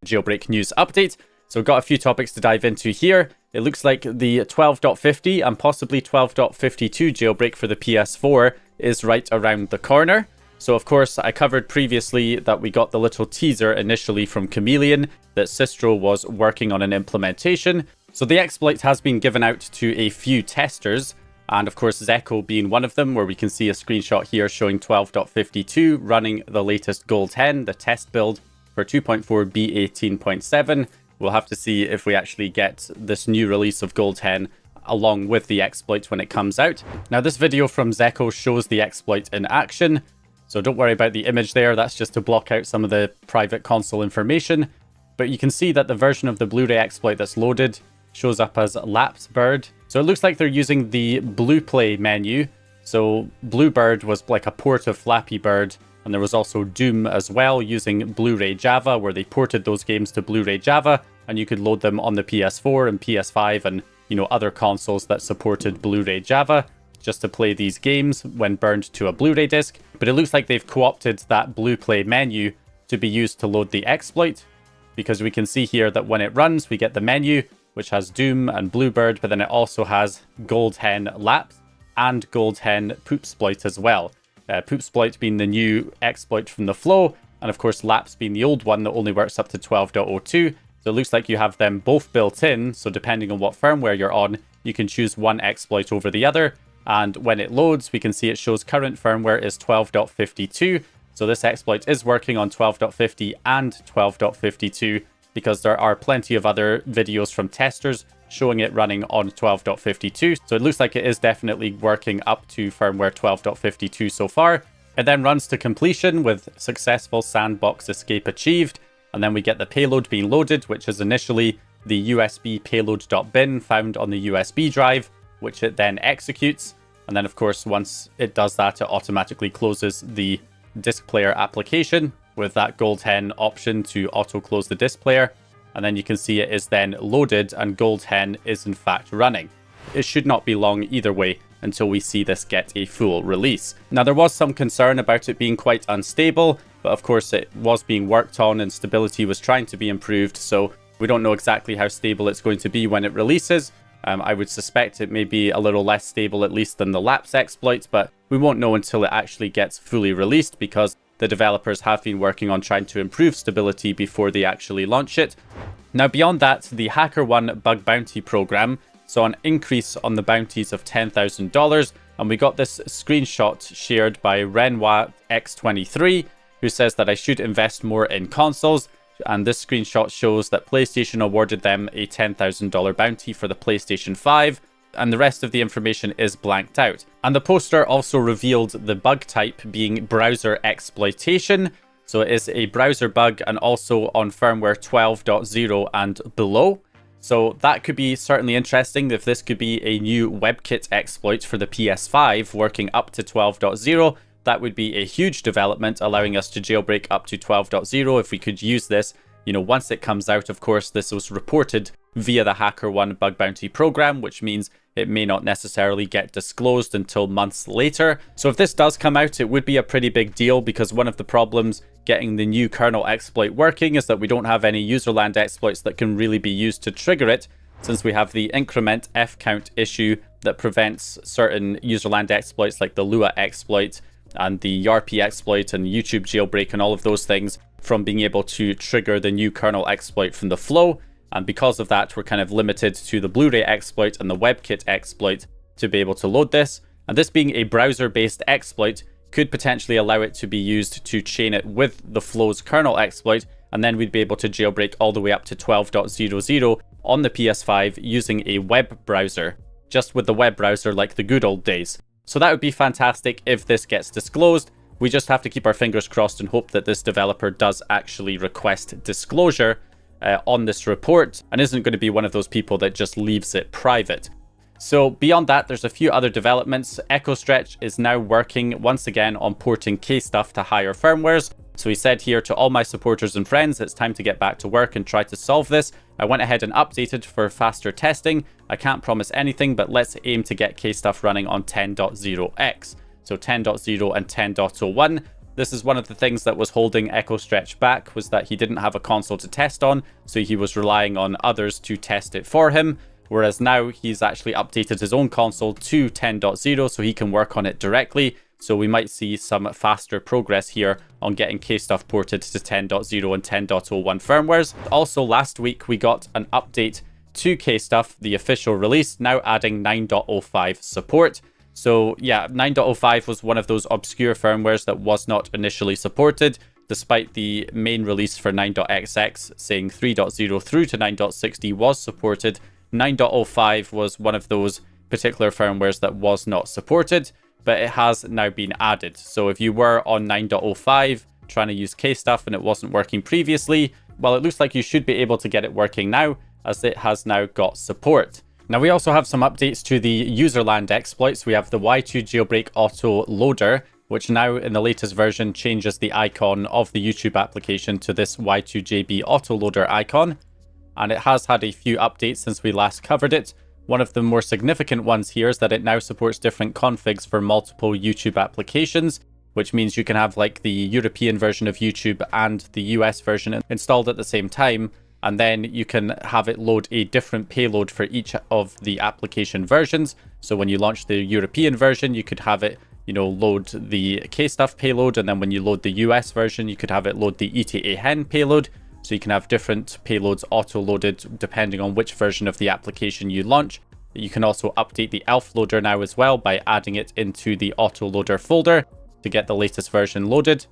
Jailbreak news update. So got a few topics to dive into here. It looks like the 12.50 and possibly 12.52 jailbreak for the PS4 is right around the corner. So of course, I covered previously that we got the little teaser initially from Chameleon that Sistro was working on an implementation. So the exploit has been given out to a few testers, and of course Zeko being one of them, where we can see a screenshot here showing 12.52 running the latest Gold 10, the test build for 2.4 B18.7. We'll have to see if we actually get this new release of Gold 10 along with the exploit when it comes out. Now this video from Zeko shows the exploit in action, so don't worry about the image there, that's just to block out some of the private console information. But you can see that the version of the Blu-ray exploit that's loaded shows up as Lapsed Bird. So it looks like they're using the BluePlay menu. So Bluebird was like a port of Flappy Bird, and there was also Doom as well using Blu-ray Java, where they ported those games to Blu-ray Java, and you could load them on the PS4 and PS5 and, you know, other consoles that supported Blu-ray Java just to play these games when burned to a Blu-ray disc. But it looks like they've co-opted that BluePlay menu to be used to load the exploit, because we can see here that when it runs, we get the menu, which has Doom and Bluebird, but then it also has Gold Hen Lapse and Gold Hen Poopsploit as well. Poopsploit being the new exploit from the flow, and of course Lapse being the old one that only works up to 12.02. So it looks like you have them both built in, so depending on what firmware you're on, you can choose one exploit over the other. And when it loads, we can see it shows current firmware is 12.52. So this exploit is working on 12.50 and 12.52, because there are plenty of other videos from testers showing it running on 12.52. So it looks like it is definitely working up to firmware 12.52 so far. It then runs to completion with successful sandbox escape achieved. And then we get the payload being loaded, which is initially the USB payload.bin found on the USB drive, which it then executes. And then of course, once it does that, it automatically closes the disk player application with that Gold Hen option to auto close the disk player. And then you can see it is then loaded and Gold Hen is in fact running. It should not be long either way until we see this get a full release. Now there was some concern about it being quite unstable, but of course it was being worked on and stability was trying to be improved, so we don't know exactly how stable it's going to be when it releases. I would suspect it may be a little less stable at least than the Lapse exploit, but we won't know until it actually gets fully released, because the developers have been working on trying to improve stability before they actually launch it. Now beyond that, the HackerOne bug bounty program saw an increase on the bounties of $10,000, and we got this screenshot shared by Renoir X23, who says that I should invest more in consoles. And this screenshot shows that PlayStation awarded them a $10,000 bounty for the PlayStation 5, and the rest of the information is blanked out. And the poster also revealed the bug type being browser exploitation. So it is a browser bug and also on firmware 12.0 and below. So that could be certainly interesting if this could be a new WebKit exploit for the PS5 working up to 12.0. That would be a huge development, allowing us to jailbreak up to 12.0 if we could use this. You know, once it comes out, of course, this was reported via the HackerOne bug bounty program, which means it may not necessarily get disclosed until months later. So if this does come out, it would be a pretty big deal, because one of the problems getting the new kernel exploit working is that we don't have any Userland exploits that can really be used to trigger it, since we have the increment fcount issue that prevents certain Userland exploits like the Lua exploit and the YARP exploit and YouTube jailbreak and all of those things from being able to trigger the new kernel exploit from the flow. And because of that, we're kind of limited to the Blu-ray exploit and the WebKit exploit to be able to load this. And this being a browser-based exploit could potentially allow it to be used to chain it with the flow's kernel exploit, and then we'd be able to jailbreak all the way up to 12.00 on the PS5 using a web browser, just with the web browser like the good old days. So that would be fantastic if this gets disclosed. We just have to keep our fingers crossed and hope that this developer does actually request disclosure on this report and isn't going to be one of those people that just leaves it private. So beyond that, there's a few other developments. EchoStretch is now working once again on porting Kstuff to higher firmwares. So he said here to all my supporters and friends, it's time to get back to work and try to solve this. I went ahead and updated for faster testing. I can't promise anything, but let's aim to get Kstuff running on 10.0x. So 10.0 and 10.01. This is one of the things that was holding Echo Stretch back, was that he didn't have a console to test on, so he was relying on others to test it for him. Whereas now he's actually updated his own console to 10.0 so he can work on it directly. So we might see some faster progress here on getting Kstuff ported to 10.0 and 10.01 firmwares. Also last week we got an update to Kstuff, the official release, now adding 9.05 support. So yeah, 9.05 was one of those obscure firmwares that was not initially supported, despite the main release for 9.xx saying 3.0 through to 9.60 was supported. 9.05 was one of those particular firmwares that was not supported, but it has now been added. So if you were on 9.05 trying to use Kstuff and it wasn't working previously, well, it looks like you should be able to get it working now, as it has now got support. Now we also have some updates to the Userland exploits. We have the Y2 Jailbreak Auto Loader, which now in the latest version changes the icon of the YouTube application to this Y2JB Auto Loader icon. And it has had a few updates since we last covered it. One of the more significant ones here is that it now supports different configs for multiple YouTube applications, which means you can have like the European version of YouTube and the US version installed at the same time. And then you can have it load a different payload for each of the application versions. So when you launch the European version, you could have it, load the Kstuff payload. And then when you load the US version, you could have it load the ETA hen payload. So you can have different payloads auto-loaded depending on which version of the application you launch. You can also update the ELF loader now as well by adding it into the auto-loader folder to get the latest version loaded.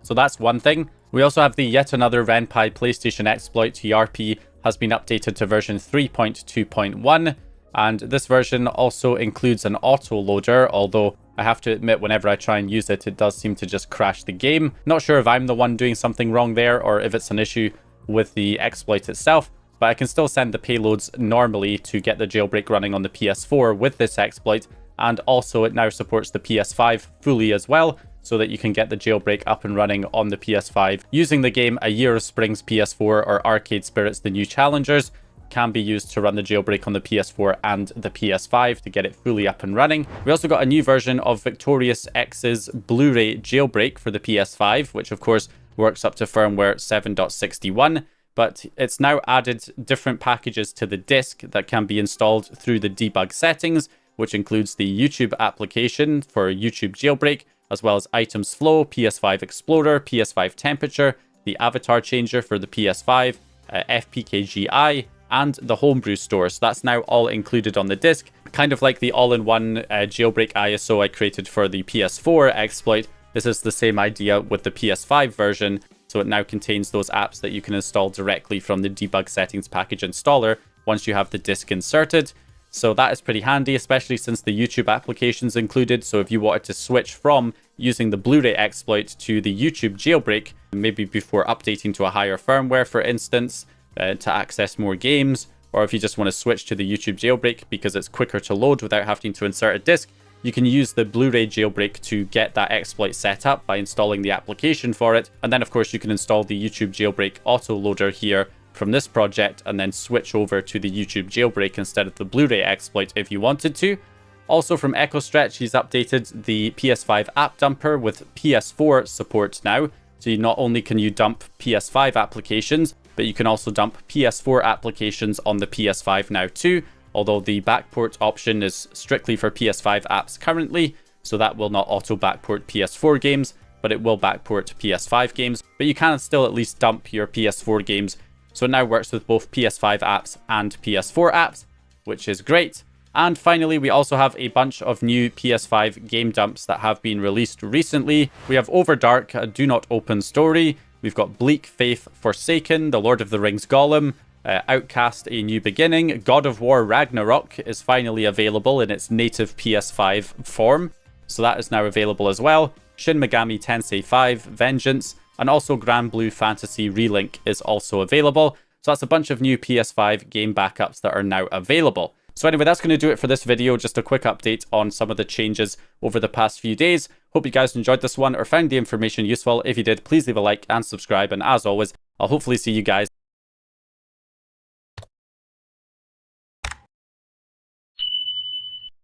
So that's one thing. We also have the yet another RenPy PlayStation exploit. YARP has been updated to version 3.2.1, and this version also includes an auto loader, although I have to admit whenever I try and use it, it does seem to just crash the game. Not sure if I'm the one doing something wrong there or if it's an issue with the exploit itself, but I can still send the payloads normally to get the jailbreak running on the PS4 with this exploit, and also it now supports the PS5 fully as well, so that you can get the jailbreak up and running on the PS5. Using the game A Year of Spring's PS4 or Arcade Spirits The New Challengers can be used to run the jailbreak on the PS4 and the PS5 to get it fully up and running. We also got a new version of Victorious X's Blu-ray jailbreak for the PS5, which of course works up to firmware 7.61, but it's now added different packages to the disc that can be installed through the debug settings, which includes the YouTube application for YouTube jailbreak, as well as items flow, PS5 Explorer, PS5 temperature, the avatar changer for the PS5, FPKGI, and the homebrew store. So that's now all included on the disc, kind of like the all-in-one jailbreak ISO I created for the PS4 exploit. This is the same idea with the PS5 version, so it now contains those apps that you can install directly from the debug settings package installer once you have the disc inserted. So that is pretty handy, especially since the YouTube application's included. So if you wanted to switch from using the Blu-ray exploit to the YouTube jailbreak, maybe before updating to a higher firmware, for instance, to access more games, or if you just want to switch to the YouTube jailbreak because it's quicker to load without having to insert a disc, you can use the Blu-ray jailbreak to get that exploit set up by installing the application for it. And then of course you can install the YouTube jailbreak autoloader here from this project and then switch over to the YouTube jailbreak instead of the Blu-ray exploit if you wanted to. Also from Echo Stretch, he's updated the PS5 app dumper with PS4 support now. So not only can you dump PS5 applications, but you can also dump PS4 applications on the PS5 now too, although the backport option is strictly for PS5 apps currently, so that will not auto backport PS4 games, but it will backport PS5 games. But you can still at least dump your PS4 games. So it now works with both PS5 apps and PS4 apps, which is great. And finally, we also have a bunch of new PS5 game dumps that have been released recently. We have Overdark, a Do Not Open story. We've got Bleak Faith Forsaken, The Lord of the Rings Gollum, Outcast A New Beginning. God of War Ragnarok is finally available in its native PS5 form, so that is now available as well. Shin Megami Tensei 5 Vengeance, and also Grand Blue Fantasy Relink is also available. So that's a bunch of new PS5 game backups that are now available. So anyway, that's going to do it for this video. Just a quick update on some of the changes over the past few days. Hope you guys enjoyed this one or found the information useful. If you did, please leave a like and subscribe. And as always, I'll hopefully see you guys